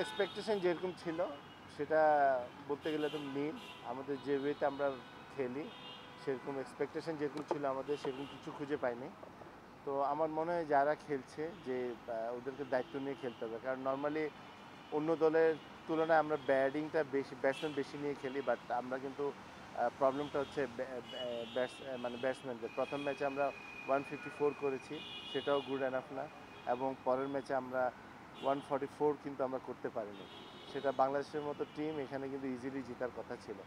Expectation যেরকম ছিল সেটা বলতে গেলে তো নীল। আমাদের যে ওয়েতে আমরা খেলি সেরকম এক্সপেকটেশন যেরকম ছিল আমাদের সেরকম কিছু খুঁজে পাইনি। তো আমার মনে হয় যারা খেলছে যে ওদেরকে দায়িত্ব নিয়ে খেলতে হবে, কারণ নর্মালি অন্য দলের তুলনায় আমরা ব্যাটিংটা বেশি, ব্যাটসম্যান বেশি নিয়ে খেলি, বাট আমরা কিন্তু প্রবলেমটা হচ্ছে মানে ব্যাটসম্যানদের। প্রথম ম্যাচে আমরা 154 করেছি, সেটাও গুড এনাফ না, এবং পরের ম্যাচে আমরা 144 কিন্তু আমরা করতে পারিনি। সেটা বাংলাদেশের মতো টিম এখানে কিন্তু ইজিলি জেতার কথা ছিল।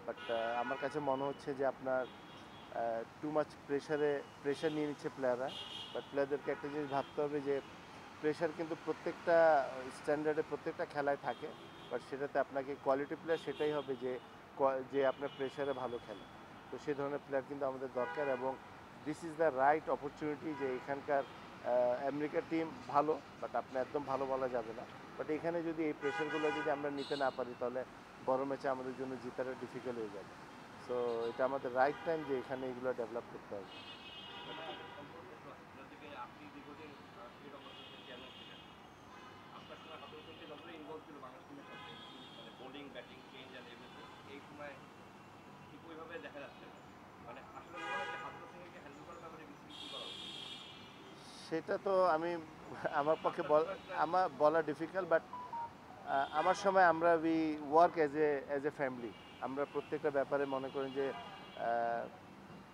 বাট আমার কাছে মনে হচ্ছে যে আপনার টু মাচ প্রেশার নিয়ে নিচ্ছে প্লেয়াররা। বাট প্লেয়ারদেরকে একটা জিনিস ভাবতে হবে যে প্রেশার কিন্তু প্রত্যেকটা স্ট্যান্ডার্ডে প্রত্যেকটা খেলায় থাকে, বাট সেটাতে আপনাকে কোয়ালিটি প্লেয়ার সেটাই হবে যে যে আপনার প্রেশারে ভালো খেলে। তো সেই ধরনের প্লেয়ার কিন্তু আমাদের দরকার, এবং this is the right opportunity যে এখানকার আমেরিকার টিম ভালো, বাট আপনি একদম ভালো বলা যাবে না। বাট এখানে যদি এই প্রেশারগুলো যদি আমরা নিতে না পারি তাহলে বড় ম্যাচে আমাদের জন্য জেতাটা ডিফিকাল্ট হয়ে যাবে। সো এটা আমাদের রাইট টাইম যে এখানে এগুলো ডেভেলপ করতে হবে। আপনি দীর্ঘদিন ক্রিকেট অঙ্গনের চেয়ারম্যান ছিলেন, আপনার সময় হাতুর হোসেনকে যতটা ইনভলভ ছিল বাংলাদেশ টিমের সাথে, মানে bowling batting change and everything, এই সময় ঠিক ওইভাবে দেখা যাচ্ছে না। মানে আসলে মনে হয় যে হাতুর হোসেনকে হ্যান্ডেল করার ব্যাপারে বিসিবি কী করা উচিত? সেটা তো আমি আমার পক্ষে আমার বলা ডিফিকাল্ট, বাট আমার সময় আমরা we work as a family. আমরা প্রত্যেকটা ব্যাপারে মনে করেন যে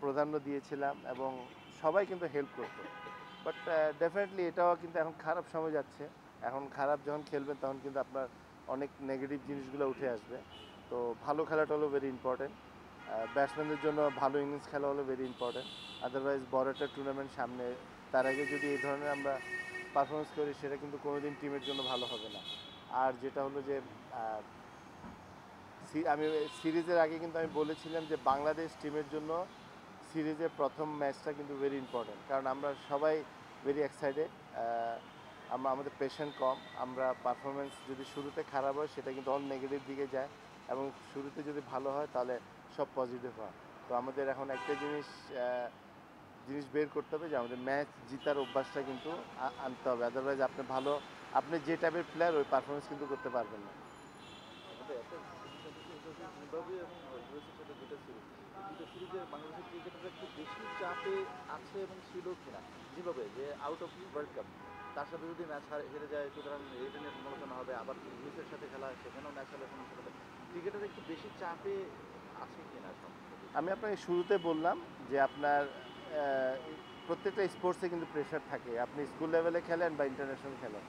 প্রাধান্য দিয়েছিলাম, এবং সবাই কিন্তু হেল্প করতো। বাট ডেফিনেটলি এটাও কিন্তু এখন খারাপ সময় যাচ্ছে। এখন খারাপ যখন খেলবেন তখন কিন্তু আপনার অনেক নেগেটিভ জিনিসগুলো উঠে আসবে। তো ভালো খেলাটা হলো ভেরি ইম্পর্টেন্ট। ব্যাটসম্যানদের জন্য ভালো ইনিংস খেলা হলো ভেরি ইম্পর্টেন্ট। আদারওয়াইজ বড় একটা টুর্নামেন্ট সামনে, তার আগে যদি এই ধরনের আমরা পারফরমেন্স করি সেটা কিন্তু কোনোদিন টিমের জন্য ভালো হবে না। আর যেটা হলো যে আমি সিরিজের আগে কিন্তু আমি বলেছিলাম যে বাংলাদেশ টিমের জন্য সিরিজের প্রথম ম্যাচটা কিন্তু ভেরি ইম্পর্টেন্ট, কারণ আমরা সবাই ভেরি এক্সাইটেড। আমাদের পেশেন্ট কম, আমরা পারফরমেন্স যদি শুরুতে খারাপ হয় সেটা কিন্তু অল নেগেটিভ দিকে যায়, এবং শুরুতে যদি ভালো হয় তাহলে সব পজিটিভ হয়। তো আমাদের এখন একটা জিনিস বের করতে হবে যে আমাদের ম্যাচ জিতার অভ্যাসটা কিন্তু আনতে হবে। আদারওয়াইজ আপনি যে টাইপের প্লেয়ার ওই পারফরমেন্স কিন্তু করতে পারবেন না। আমাদের একটা বিষয় হচ্ছে এটা হচ্ছে জিম্বাবুয়ে এবং ইউএসের সাথে যেটা সিরিজ, এই দুটো সিরিজে বাংলাদেশের ক্রিকেটাররা একটু বেশি চাপে আছে এবং ছিল কিনা। জিম্বাবুয়ে যে আউট অফ ওয়ার্ল্ড কাপ, তার সাথে যদি ম্যাচ হেরে যায় সুতরাং এটা নিয়ে সমালোচনা হবে। আবার ইউএসের সাথে খেলা, সেখানেও ম্যাচ হলে সমালোচনা হবে। ক্রিকেটাররা একটু বেশি চাপে আছে কিনা সম্পর্কে? আমি আপনাকে শুরুতে বললাম যে আপনার প্রত্যেকটা স্পোর্টসে কিন্তু প্রেশার থাকে। আপনি স্কুল লেভেলে খেলেন বা ইন্টারন্যাশনাল খেলেন,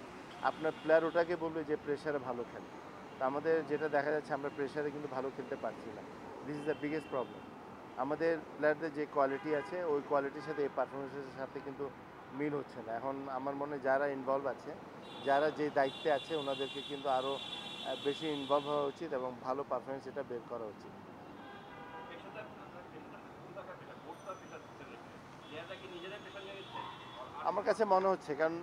আপনার প্লেয়ার ওটাকে বলবে যে প্রেশারে ভালো খেলে। তো আমাদের যেটা দেখা যাচ্ছে আমরা প্রেশারে কিন্তু ভালো খেলতে পারছি না। This is the biggest problem. আমাদের প্লেয়ারদের যে কোয়ালিটি আছে ওই কোয়ালিটির সাথে এই পারফরমেন্সের সাথে কিন্তু মিল হচ্ছে না। এখন আমার মনে হয় যারা ইনভলভ আছে, যারা যে দায়িত্বে আছে, ওনাদেরকে কিন্তু আরও বেশি ইনভলভ হওয়া উচিত এবং ভালো পারফরমেন্স এটা বের করা উচিত। পেশাদার কোন ধরনের পেশা, বোর্ড তো আর পেশা দিচ্ছে না, প্লেয়াররা কি নিজেরাই পেশা নিয়ে নিচ্ছে? আমার কাছে মনে হচ্ছে, কারণ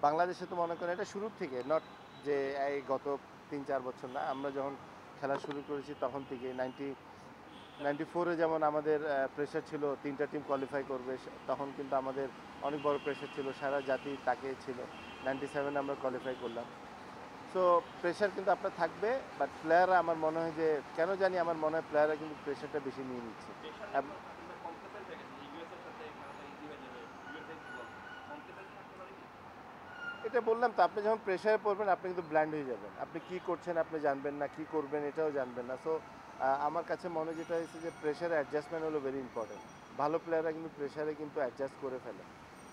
বাংলাদেশে তো মনে করেন এটা শুরুর থেকে, নট যে এই গত 3-4 বছর না, আমরা যখন খেলা শুরু করেছি তখন থেকে 94-এ যেমন আমাদের প্রেশার ছিল 3টা টিম কোয়ালিফাই করবে, তখন কিন্তু আমাদের অনেক বড় প্রেশার ছিল, সারা জাতি তাকে ছিল। 97-এ আমরা কোয়ালিফাই করলাম। সো প্রেশার কিন্তু আপনার থাকবে, বাট প্লেয়াররা আমার মনে হয় যে কেন জানি আমার মনে হয় প্লেয়াররা কিন্তু প্রেশারটা বেশি নিয়ে নিচ্ছে। প্রেশার নিয়ে আমরা কমপ্লেসেন্ট হয়ে গেছে যে ইউএস এর সাথে খেলাটা ইজি হয়ে যাবে, ইউএসএ কমপ্লেসেন্ট থাকতে পারে কি? এটা বললাম তো, আপনি যখন প্রেশারে পড়বেন আপনি কিন্তু ব্ল্যান্ড হয়ে যাবেন। আপনি কি করছেন আপনি জানবেন না, কি করবেন এটাও জানবেন না। সো আমার কাছে মনে যেটা হয়েছে যে প্রেশারে অ্যাডজাস্টমেন্ট হলো ভেরি ইম্পর্টেন্ট। ভালো প্লেয়াররা কিন্তু প্রেশারে কিন্তু অ্যাডজাস্ট করে ফেলে।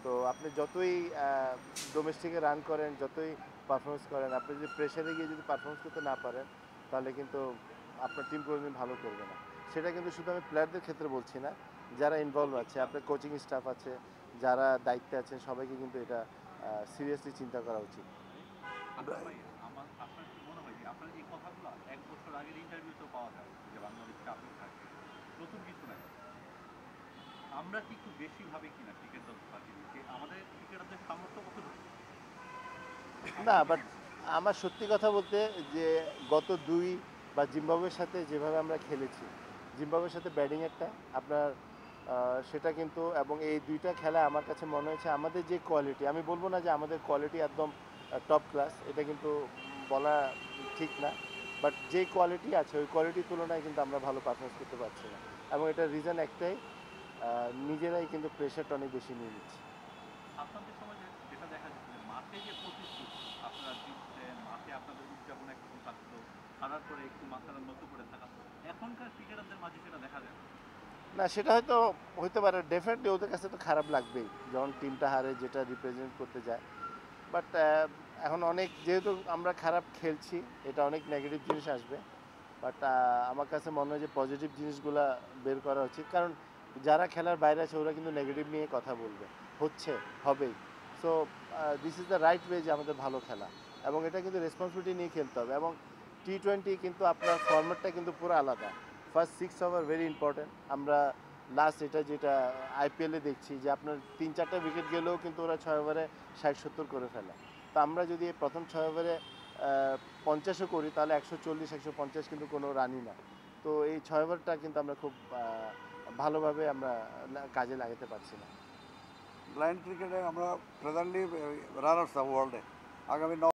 তো আপনি যতই ডোমেস্টিকে রান করেন, যতই পারফরমেন্স করেন, আপনি যদি প্রেশারে গিয়ে যদি পারফরমেন্স করতে না পারেন তাহলে কিন্তু আপনার টিম কোনোদিন ভালো করবে না। সেটা কিন্তু শুধু আমি প্লেয়ারদের ক্ষেত্রে বলছি না, যারা ইনভলভ আছে, আপনার কোচিং স্টাফ আছে, যারা দায়িত্বে আছেন, সবাইকে কিন্তু এটা সিরিয়াসলি চিন্তা করা উচিত। আচ্ছা ভাই, আপনার কি মনে হয় যে আপনার এই কথাগুলো 1 বছর আগের ইন্টারভিউতেও পাওয়া যায় যে বাংলাদেশ চাপে থাকে, নতুন কিছু নাই। আমরা কি একটু বেশি ভাবি কিনা ক্রিকেট দল বাকি যে আমাদের ক্রিকেটারদের সামর্থ্য কতটুকু? না, বাট আমার সত্যি কথা বলতে যে গত বা জিম্বাবুয়ের সাথে যেভাবে আমরা খেলেছি, জিম্বাবুয়ের সাথে ব্যাটিং একটা আপনার সেটা কিন্তু, এবং এই দুইটা খেলা আমার কাছে মনে হয়েছে আমাদের যে কোয়ালিটি, আমি বলবো না যে আমাদের কোয়ালিটি একদম টপ ক্লাস, এটা কিন্তু বলা ঠিক না, বাট যে কোয়ালিটি আছে ওই কোয়ালিটির তুলনায় কিন্তু আমরা ভালো পারফরমেন্স করতে পারছি না, এবং এটার রিজন একটাই, নিজেরাই কিন্তু প্রেশারটা অনেক বেশি নিয়ে নিচ্ছি। আপনাদের সময় যেটা দেখা যাচ্ছে যে মাঠে যে প্রতিশ্রুতি আপনারা জিতছেন, মাঠে আপনাদের উদযাপন একরকম থাকতো, হারার পরে একটু মাথার মতো করে থাকা, এখনকার ক্রিকেটারদের মাঝে সেটা দেখা যায় না। না, সেটা হয়তো হতে পারে, ডেফিনেটলি ওদের কাছে তো খারাপ লাগবেই যখন টিমটা হারে, যেটা রিপ্রেজেন্ট করতে যায়। বাট এখন অনেক, যেহেতু আমরা খারাপ খেলছি, এটা অনেক নেগেটিভ জিনিস আসবে। বাট আমার কাছে মনে হয় যে পজিটিভ জিনিসগুলো বের করা উচিত, কারণ যারা খেলার বাইরে আছে ওরা কিন্তু নেগেটিভ নিয়ে কথা বলবে, হচ্ছে, হবেই। So this is the right way যে আমাদের ভালো খেলা, এবং এটা কিন্তু রেসপন্সিবিলিটি নিয়ে খেলতে হবে। এবং টি-20 কিন্তু আপনার ফর্ম্যাটটা কিন্তু পুরো আলাদা। First 6 over very important. আমরা লাস্ট যেটা আইপিএলে দেখছি যে আপনার 3-4টা উইকেট গেলেও কিন্তু ওরা 6 ওভারে 60-70 করে ফেলে। তো আমরা যদি প্রথম 6 ওভারে 50ও করি, তাহলে 140-150 কিন্তু কোনো রানই না। তো এই 6 ওভারটা কিন্তু আমরা খুব ভালোভাবে আমরা কাজে লাগাতে পারছি না। ব্লাইন্ড ক্রিকেটে আমরা প্রেজেন্টলি রানার্স আপ ওয়ার্ল্ডে। আগামী